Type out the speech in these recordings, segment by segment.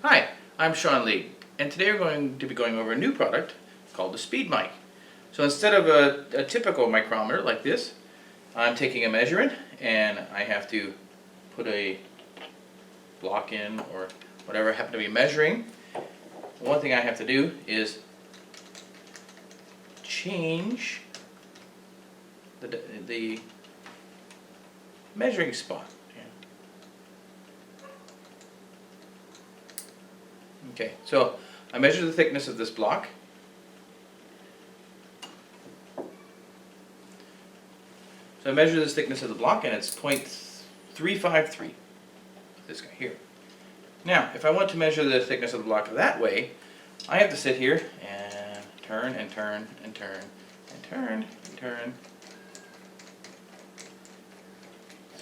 Hi, I'm Sean Lee, and today we're going to be going over a new product called the SpeedMic. So instead of a typical micrometer like this, I'm taking a measurement and I have to put a block in or whatever I happen to be measuring. One thing I have to do is change the measuring spot. Okay, so I measure the thickness of this block. So I measure this thickness of the block and it's 0.353, this guy here. Now, if I want to measure the thickness of the block that way, I have to sit here and turn and turn and turn and turn and turn.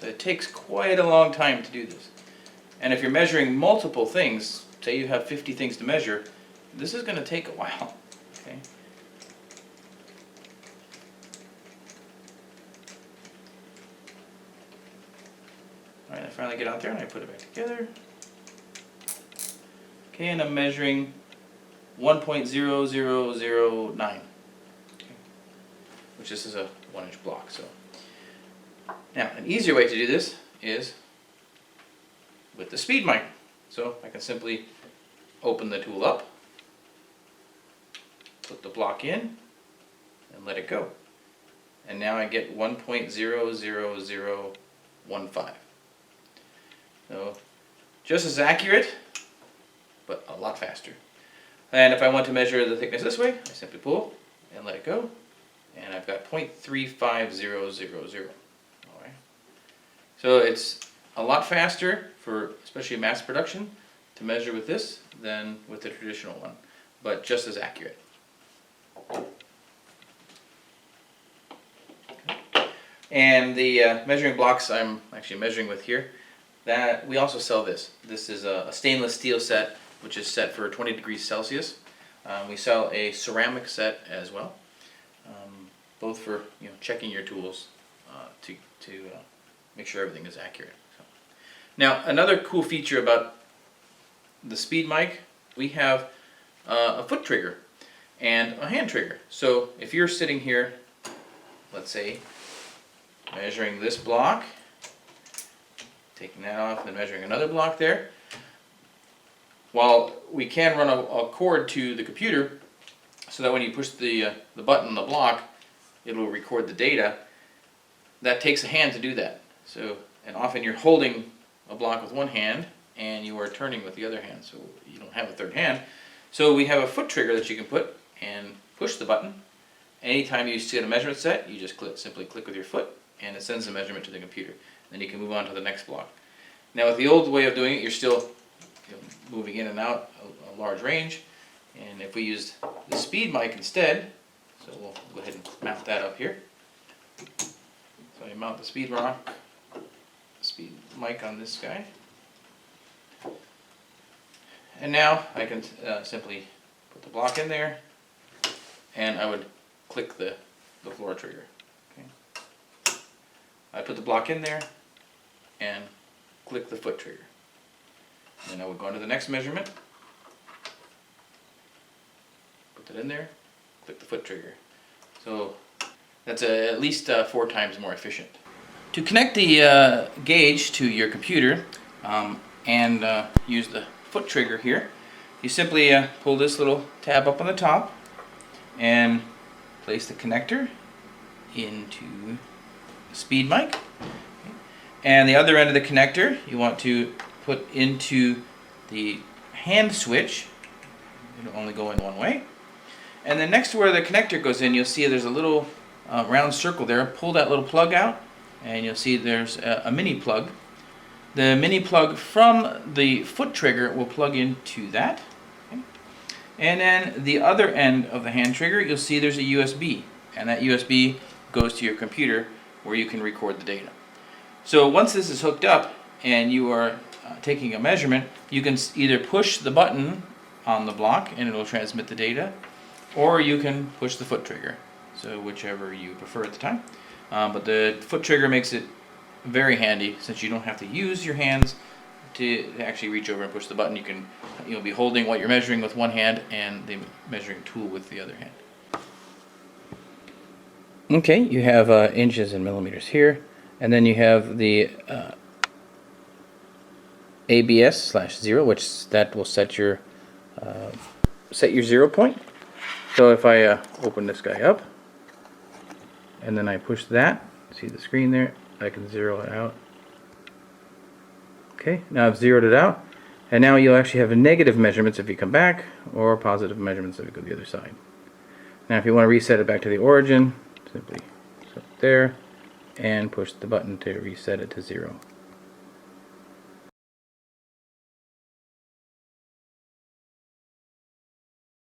So it takes quite a long time to do this. And if you're measuring multiple things, say you have 50 things to measure, this is going to take a while. Okay. Alright, I finally get out there and I put it back together. Okay, and I'm measuring 1.0009, okay, which this is a 1-inch block. So now, an easier way to do this is with the SpeedMic. So I can simply open the tool up, put the block in, and let it go. And now I get 1.00015. So just as accurate, but a lot faster. And if I want to measure the thickness this way, I simply pull and let it go, and I've got 0.35000. Alright. So it's a lot faster for especially mass production to measure with this than with the traditional one, but just as accurate. Okay. And the measuring blocks I'm actually measuring with here, that we also sell this. This is a stainless steel set, which is set for 20 degrees Celsius. We sell a ceramic set as well, both for checking your tools to make sure everything is accurate. So. Now, another cool feature about the SpeedMic, we have a foot trigger and a hand trigger. So if you're sitting here, let's say, measuring this block, taking that off and then measuring another block there, while we can run a cord to the computer so that when you push the button on the block, it'll record the data. That takes a hand to do that. So, and often you're holding a block with one hand and you are turning with the other hand, so you don't have a third hand. So we have a foot trigger that you can put and push the button. Anytime you see a measurement set, you just simply click with your foot and it sends the measurement to the computer. Then you can move on to the next block. Now with the old way of doing it, you're still moving in and out a large range, and if we used the SpeedMic instead, so we'll go ahead and mount that up here. So I mount the SpeedMic on this guy, and now I can simply put the block in there, and I would click the floor trigger. Okay. I put the block in there and click the foot trigger. Then I would go on to the next measurement, put that in there, click the foot trigger. So that's at least 4 times more efficient. To connect the gauge to your computer and use the foot trigger here, you simply pull this little tab up on the top and place the connector into the SpeedMic. And the other end of the connector you want to put into the hand switch. It'll only go in one way. And then next to where the connector goes in, you'll see there's a little round circle there. Pull that little plug out and you'll see there's a mini plug. The mini plug from the foot trigger will plug into that. Okay. And then the other end of the hand trigger, you'll see there's a USB. And that USB goes to your computer where you can record the data. So once this is hooked up and you are taking a measurement, you can either push the button on the block and it will transmit the data, or you can push the foot trigger, so whichever you prefer at the time. But the foot trigger makes it very handy since you don't have to use your hands to actually reach over and push the button. You can be holding what you're measuring with one hand and the measuring tool with the other hand. Okay, you have inches and millimeters here, and then you have the ABS/0, which that will set your 0 point. So if I open this guy up and then I push that, see the screen there, I can zero it out. Okay, now I've zeroed it out, and now you'll actually have negative measurements if you come back, or positive measurements if you go the other side. Now if you want to reset it back to the origin, simply set it there and push the button to reset it to 0.